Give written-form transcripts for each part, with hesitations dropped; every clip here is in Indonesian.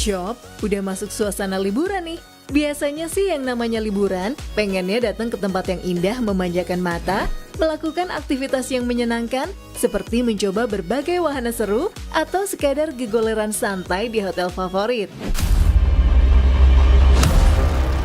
Shop, udah masuk suasana liburan nih. Biasanya sih yang namanya liburan, pengennya datang ke tempat yang indah memanjakan mata, melakukan aktivitas yang menyenangkan, seperti mencoba berbagai wahana seru, atau sekadar gegoleran santai di hotel favorit.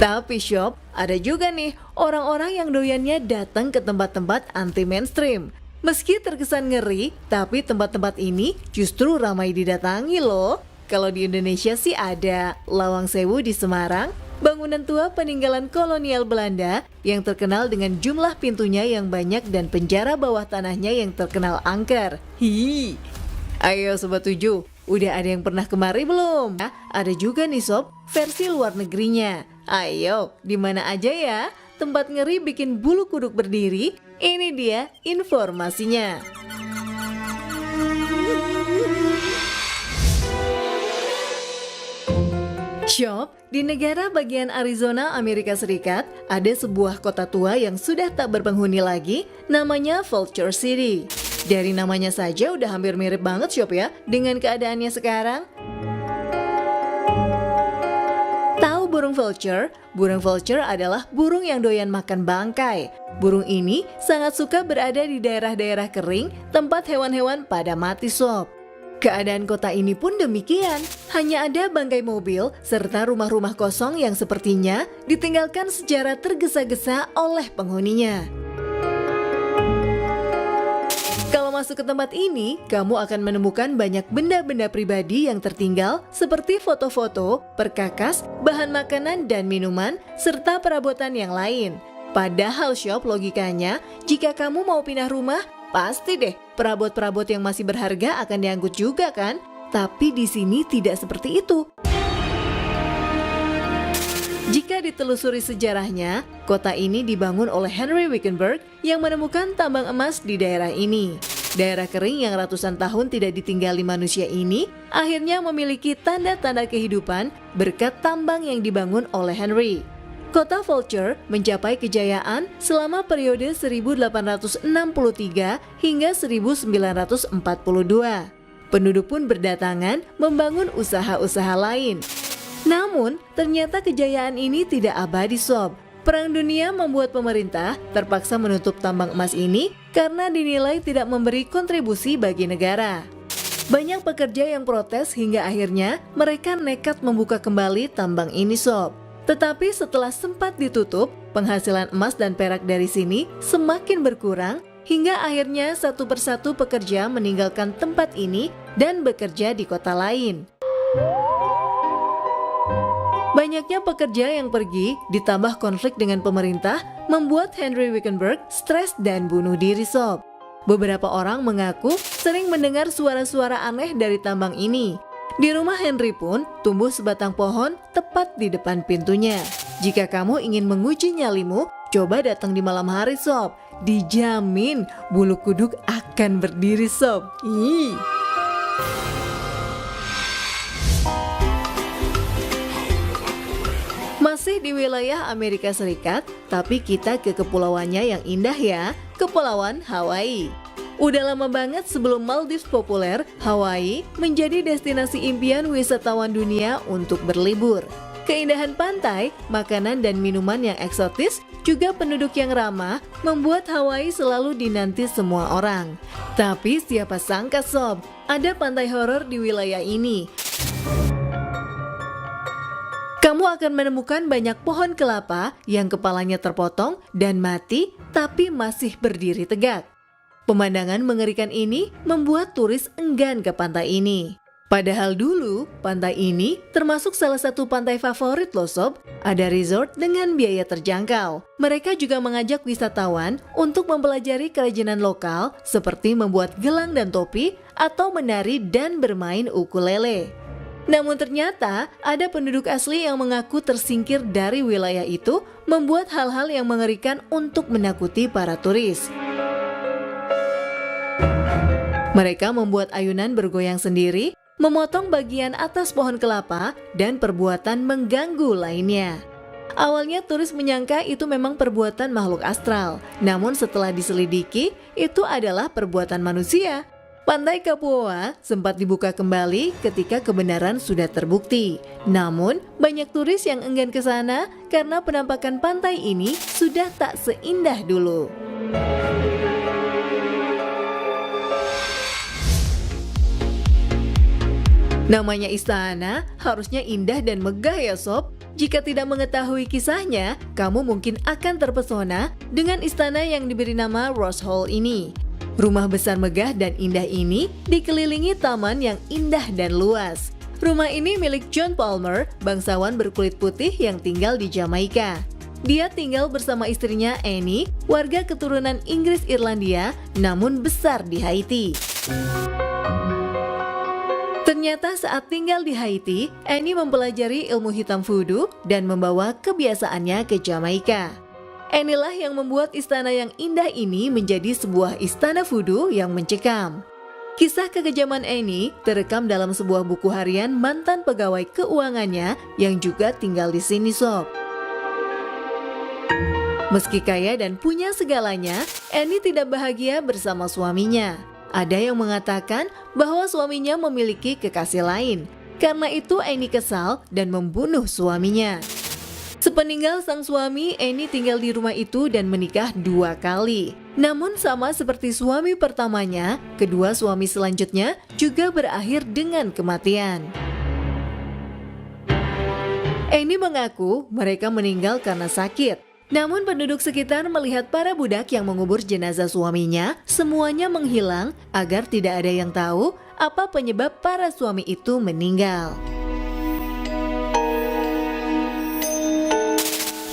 Tapi Shop, ada juga nih orang-orang yang doyannya datang ke tempat-tempat anti-mainstream. Meski terkesan ngeri, tapi tempat-tempat ini justru ramai didatangi loh. Kalau di Indonesia sih ada Lawang Sewu di Semarang, bangunan tua peninggalan kolonial Belanda yang terkenal dengan jumlah pintunya yang banyak dan penjara bawah tanahnya yang terkenal angker. Ayo Sobat 7, udah ada yang pernah kemari belum? Ada juga nih Sob, versi luar negerinya. Ayo, di mana aja ya? Tempat ngeri bikin bulu kuduk berdiri. Ini dia informasinya. Shop, di negara bagian Arizona, Amerika Serikat, ada sebuah kota tua yang sudah tak berpenghuni lagi, namanya Vulture City. Dari namanya saja udah hampir mirip banget Shop ya, dengan keadaannya sekarang. Tahu burung vulture? Burung vulture adalah burung yang doyan makan bangkai. Burung ini sangat suka berada di daerah-daerah kering, tempat hewan-hewan pada mati Sob. Keadaan kota ini pun demikian, hanya ada bangkai mobil serta rumah-rumah kosong yang sepertinya ditinggalkan secara tergesa-gesa oleh penghuninya. Kalau masuk ke tempat ini, kamu akan menemukan banyak benda-benda pribadi yang tertinggal seperti foto-foto, perkakas, bahan makanan dan minuman, serta perabotan yang lain. Padahal Shop, logikanya, jika kamu mau pindah rumah, pasti deh perabot-perabot yang masih berharga akan diangkut juga kan? Tapi di sini tidak seperti itu. Jika ditelusuri sejarahnya, kota ini dibangun oleh Henry Wickenburg yang menemukan tambang emas di daerah ini. Daerah kering yang ratusan tahun tidak ditinggali manusia ini akhirnya memiliki tanda-tanda kehidupan berkat tambang yang dibangun oleh Henry. Kota Vulture mencapai kejayaan selama periode 1863 hingga 1942. Penduduk pun berdatangan membangun usaha-usaha lain. Namun, ternyata kejayaan ini tidak abadi Sob. Perang dunia membuat pemerintah terpaksa menutup tambang emas ini karena dinilai tidak memberi kontribusi bagi negara. Banyak pekerja yang protes hingga akhirnya mereka nekat membuka kembali tambang ini Sob. Tetapi setelah sempat ditutup, penghasilan emas dan perak dari sini semakin berkurang hingga akhirnya satu persatu pekerja meninggalkan tempat ini dan bekerja di kota lain. Banyaknya pekerja yang pergi ditambah konflik dengan pemerintah membuat Henry Wickenburg stres dan bunuh diri Sob. Beberapa orang mengaku sering mendengar suara-suara aneh dari tambang ini. Di rumah Henry pun tumbuh sebatang pohon tepat di depan pintunya. Jika kamu ingin menguji nyalimu, coba datang di malam hari Sob. Dijamin bulu kuduk akan berdiri Sob. Masih di wilayah Amerika Serikat, tapi kita ke kepulauannya yang indah ya, Kepulauan Hawaii. Udah lama banget sebelum Maldives populer, Hawaii menjadi destinasi impian wisatawan dunia untuk berlibur. Keindahan pantai, makanan dan minuman yang eksotis, juga penduduk yang ramah, membuat Hawaii selalu dinanti semua orang. Tapi siapa sangka Sob, ada pantai horor di wilayah ini. Kamu akan menemukan banyak pohon kelapa yang kepalanya terpotong dan mati, tapi masih berdiri tegak. Pemandangan mengerikan ini membuat turis enggan ke pantai ini. Padahal dulu, pantai ini termasuk salah satu pantai favorit loh Sob. Ada resort dengan biaya terjangkau. Mereka juga mengajak wisatawan untuk mempelajari kerajinan lokal seperti membuat gelang dan topi atau menari dan bermain ukulele. Namun ternyata ada penduduk asli yang mengaku tersingkir dari wilayah itu, membuat hal-hal yang mengerikan untuk menakuti para turis. Mereka membuat ayunan bergoyang sendiri, memotong bagian atas pohon kelapa, dan perbuatan mengganggu lainnya. Awalnya turis menyangka itu memang perbuatan makhluk astral, namun setelah diselidiki, itu adalah perbuatan manusia. Pantai Kapuoa sempat dibuka kembali ketika kebenaran sudah terbukti. Namun, banyak turis yang enggan ke sana karena penampakan pantai ini sudah tak seindah dulu. Namanya istana, harusnya indah dan megah ya sob. Jika tidak mengetahui kisahnya, kamu mungkin akan terpesona dengan istana yang diberi nama Rose Hall ini. Rumah besar megah dan indah ini dikelilingi taman yang indah dan luas. Rumah ini milik John Palmer, bangsawan berkulit putih yang tinggal di Jamaika. Dia tinggal bersama istrinya Annie, warga keturunan Inggris Irlandia, namun besar di Haiti. Ternyata saat tinggal di Haiti, Annie mempelajari ilmu hitam voodoo dan membawa kebiasaannya ke Jamaika. Inilah yang membuat istana yang indah ini menjadi sebuah istana voodoo yang mencekam. Kisah kekejaman Annie terekam dalam sebuah buku harian mantan pegawai keuangannya yang juga tinggal di sini sob. Meski kaya dan punya segalanya, Annie tidak bahagia bersama suaminya. Ada yang mengatakan bahwa suaminya memiliki kekasih lain. Karena itu Annie kesal dan membunuh suaminya. Sepeninggal sang suami, Annie tinggal di rumah itu dan menikah 2 kali. Namun sama seperti suami pertamanya, kedua suami selanjutnya juga berakhir dengan kematian. Annie mengaku mereka meninggal karena sakit. Namun penduduk sekitar melihat para budak yang mengubur jenazah suaminya, semuanya menghilang agar tidak ada yang tahu apa penyebab para suami itu meninggal.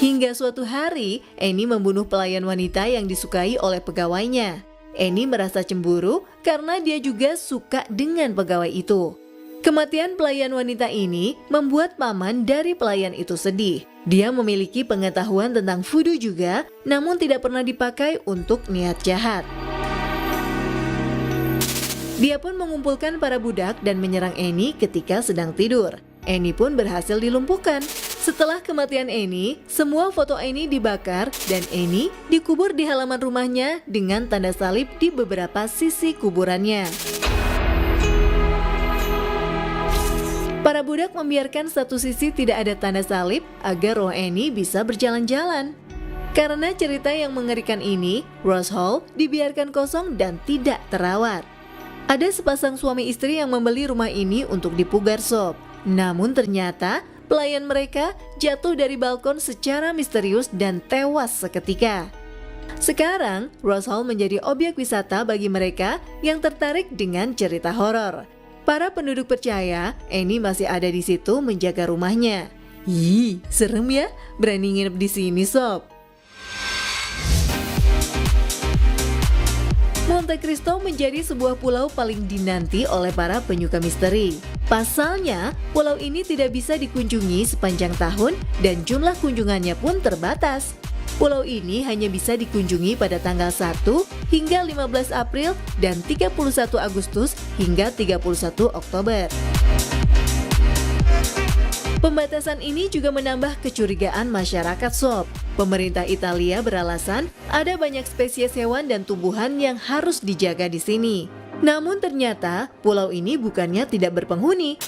Hingga suatu hari, Annie membunuh pelayan wanita yang disukai oleh pegawainya. Annie merasa cemburu karena dia juga suka dengan pegawai itu. Kematian pelayan wanita ini membuat paman dari pelayan itu sedih. Dia memiliki pengetahuan tentang voodoo juga, namun tidak pernah dipakai untuk niat jahat. Dia pun mengumpulkan para budak dan menyerang Annie ketika sedang tidur. Annie pun berhasil dilumpuhkan. Setelah kematian Annie, semua foto Annie dibakar dan Annie dikubur di halaman rumahnya dengan tanda salib di beberapa sisi kuburannya. Para budak membiarkan satu sisi tidak ada tanda salib agar roh Annie bisa berjalan-jalan. Karena cerita yang mengerikan ini, Rose Hall dibiarkan kosong dan tidak terawat. Ada sepasang suami istri yang membeli rumah ini untuk dipugar sob. Namun ternyata pelayan mereka jatuh dari balkon secara misterius dan tewas seketika. Sekarang, Rose Hall menjadi objek wisata bagi mereka yang tertarik dengan cerita horor. Para penduduk percaya Annie masih ada di situ menjaga rumahnya. Ih, serem ya, berani nginep di sini sob. Monte Cristo menjadi sebuah pulau paling dinanti oleh para penyuka misteri. Pasalnya, pulau ini tidak bisa dikunjungi sepanjang tahun dan jumlah kunjungannya pun terbatas. Pulau ini hanya bisa dikunjungi pada tanggal 1 hingga 15 April dan 31 Agustus hingga 31 Oktober. Pembatasan ini juga menambah kecurigaan masyarakat sob. Pemerintah Italia beralasan ada banyak spesies hewan dan tumbuhan yang harus dijaga di sini. Namun ternyata pulau ini bukannya tidak berpenghuni.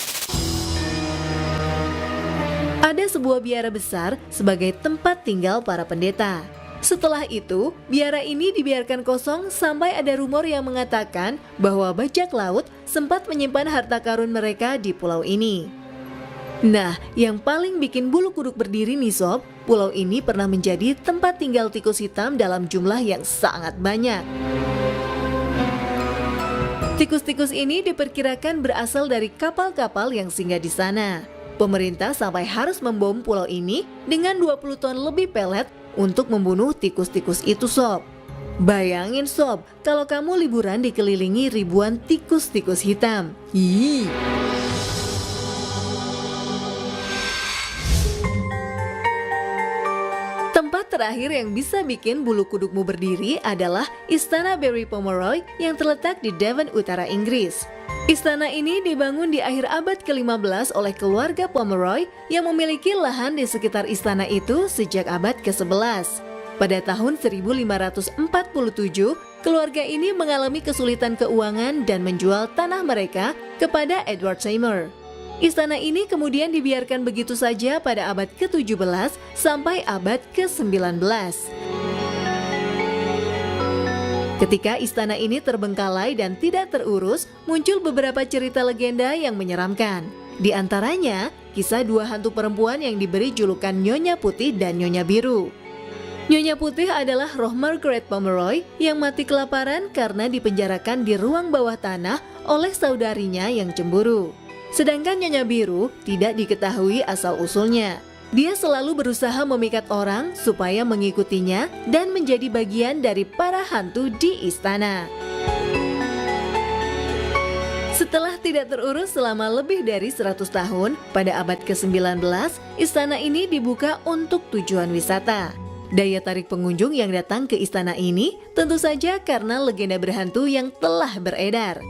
Ada sebuah biara besar sebagai tempat tinggal para pendeta. Setelah itu, biara ini dibiarkan kosong sampai ada rumor yang mengatakan bahwa bajak laut sempat menyimpan harta karun mereka di pulau ini. Nah, yang paling bikin bulu kuduk berdiri nih sob, pulau ini pernah menjadi tempat tinggal tikus hitam dalam jumlah yang sangat banyak. Tikus-tikus ini diperkirakan berasal dari kapal-kapal yang singgah di sana. Pemerintah sampai harus membom pulau ini dengan 20 ton lebih pelet untuk membunuh tikus-tikus itu sob. Bayangin sob, kalau kamu liburan dikelilingi ribuan tikus-tikus hitam. Ih. Tempat terakhir yang bisa bikin bulu kudukmu berdiri adalah Istana Barry Pomeroy yang terletak di Devon, utara Inggris. Istana ini dibangun di akhir abad ke-15 oleh keluarga Pomeroy yang memiliki lahan di sekitar istana itu sejak abad ke-11. Pada tahun 1547, keluarga ini mengalami kesulitan keuangan dan menjual tanah mereka kepada Edward Seymour. Istana ini kemudian dibiarkan begitu saja pada abad ke-17 sampai abad ke-19. Ketika istana ini terbengkalai dan tidak terurus, muncul beberapa cerita legenda yang menyeramkan. Di antaranya, kisah dua hantu perempuan yang diberi julukan Nyonya Putih dan Nyonya Biru. Nyonya Putih adalah roh Margaret Pomeroy yang mati kelaparan karena dipenjarakan di ruang bawah tanah oleh saudarinya yang cemburu. Sedangkan Nyonya Biru tidak diketahui asal-usulnya. Dia selalu berusaha memikat orang supaya mengikutinya dan menjadi bagian dari para hantu di istana. Setelah tidak terurus selama lebih dari 100 tahun, pada abad ke-19, istana ini dibuka untuk tujuan wisata. Daya tarik pengunjung yang datang ke istana ini tentu saja karena legenda berhantu yang telah beredar.